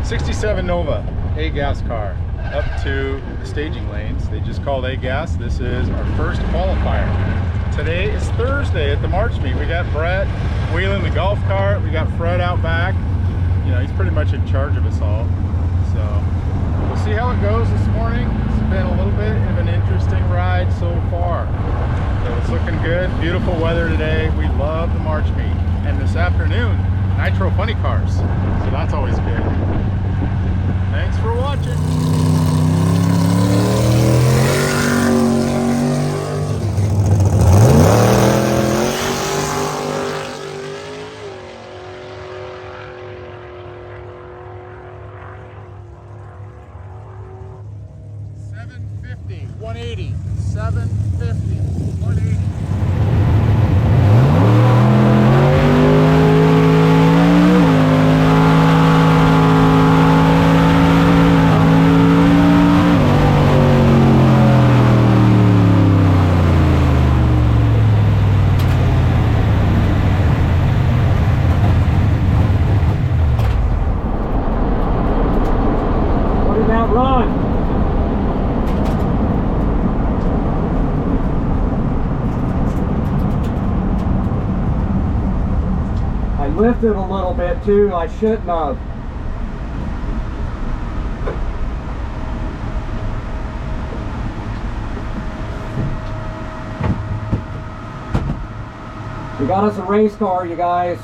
67 Nova, A-gas car, up to the staging lanes. They just called A-gas. This is our first qualifier. Today is Thursday at the March meet. We got Brett wheeling the golf cart. We got Fred out back. You know, he's pretty much in charge of us all. So we'll see how it goes this morning. It's been a little bit of an interesting ride so far. So it's looking good. Beautiful weather today. We love the March meet. And this afternoon, Nitro Funny Cars. So that's always good. Thanks for watching. $750, $180, $750, $180. Run! I lifted a little bit too, I shouldn't have. We got us a race car, you guys.